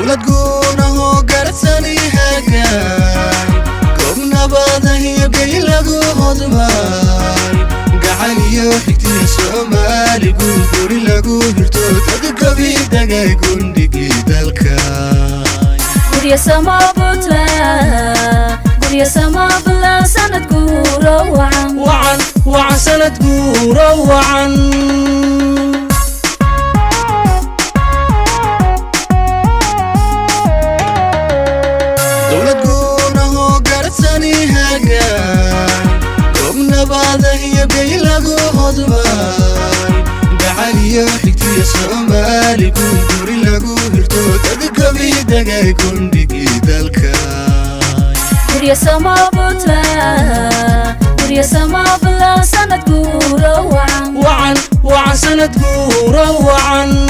دولت قونا هو قرصني هاقاي قومنا باضهي قيلقو هضماي قعالي وحكتي سومالي قولي لقو هرتو تدقبي دقاي قندقي دالكاي قرية سما بطلا قرية سما بلا سند قورو وعن سند قورو وعن دولت قونا هو قرصني هاقاي قومنا باضهي قيلقو هضماي قعالي وحكتي سومالي قولي لقو هرتو تدقبي دقاي قندقي دالكاي قرية سما بطلا قرية سما بلا سند قورو وعن سند قورو وعن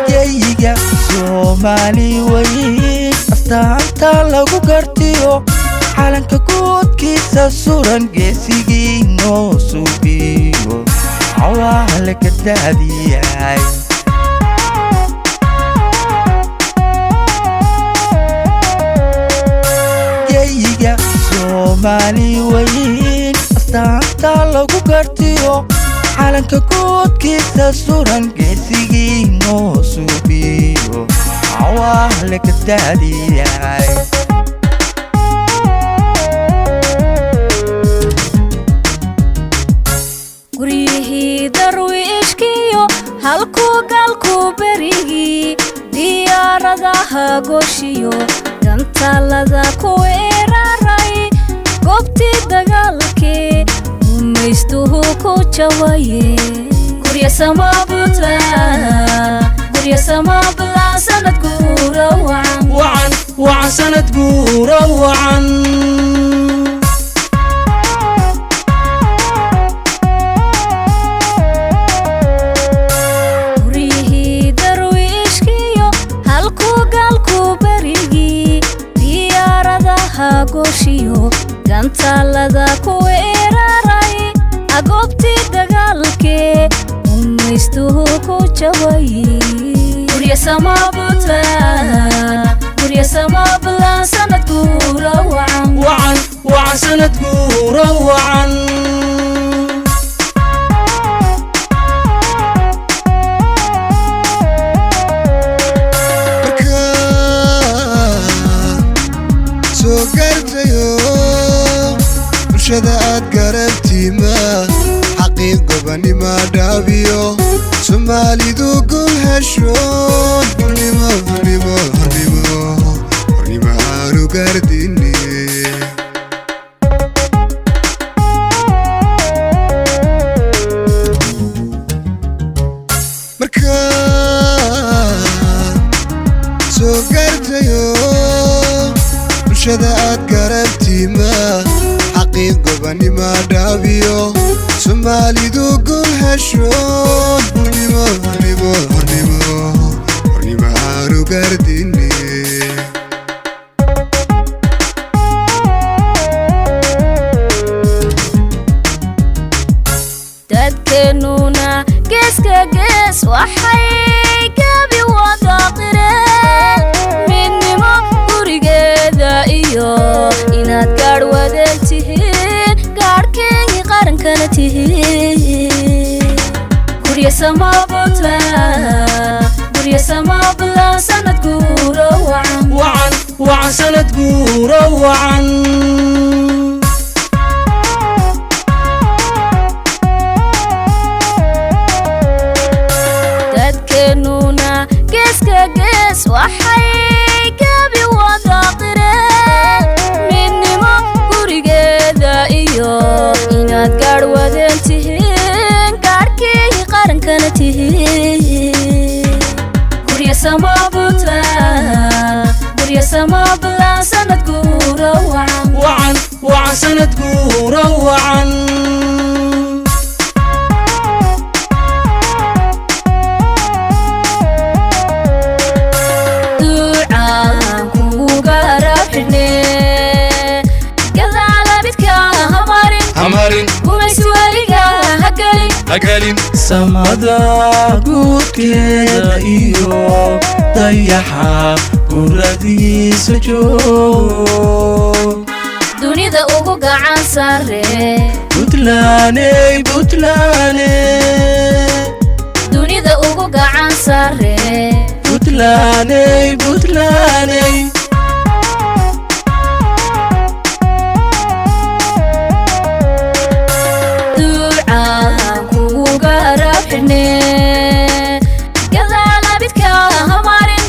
ييجا سومالي وين أستانتا لغو قرتيو حالنك كود كيسا سوران جيسيجي نو سوبيو عوالك الدادياي ييجا سومالي وين أستانتا لغو قرتيو حالنك كود كيسا سوران جيسيجي نو سوبيو عوالك الدادياي قريه درويشكيو هالكو قالكو بريغي ديارadaha goshiyo dantalada ku weeraray goobti dagaalkee umaystuhu ku jawaye guriya sama butla guriya sama bla sanad guuro وعن سند قورو وعن goshiyo dantalada ku weeraray agobti dagaalkee umaystuhu ku jawaye guriya sama butla guriya sama bla sanad guuro وعن سند قورو وعن شذات قربتي ما حقيقة بني ما دابيو سمالي ذو كل هالشون هني ما عارو قرديني مركان سو قربتيو شذات قربتي ما حقيقة بني ما دابيو سمالي ذو كل هالشون هني ما عارو قرديني dadkeenuna geeska gees waxay gabi wada qireen midnimo gurigeeda iyo inaad gaar wadaag tihiin gaarhkeygii qarankana tihiin guriya sama butla guriya sama bla sanad guuro وعن سند قورو وعن dadkeenuna geeska gees waxay gabi wada qireen midnimo gurigeeda iyo inaad gaar wadaag tihiin gaarhkeygii qarankana tihiin guriya sama butla guriya sama bla sanad guuro وعن سند قورو وعن hamarin gumaysi waliga hagalin samada guudkeeda iyo dayaxa guradiisa joog dunida ugu gacan sare Puntlaney dunida ugu gacan sare Puntlaney ducaan kugu garabxine gadaala bidka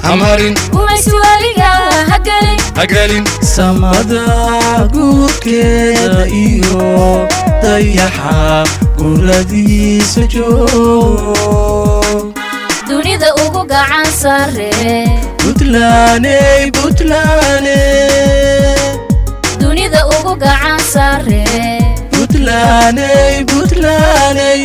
hamarin gumaysi weliga hagalin samada guudkeeda iyo dayaxa guradiisa joog dunida ugu gacan sare Puntlaney dunida ugu gacan sare Puntlaney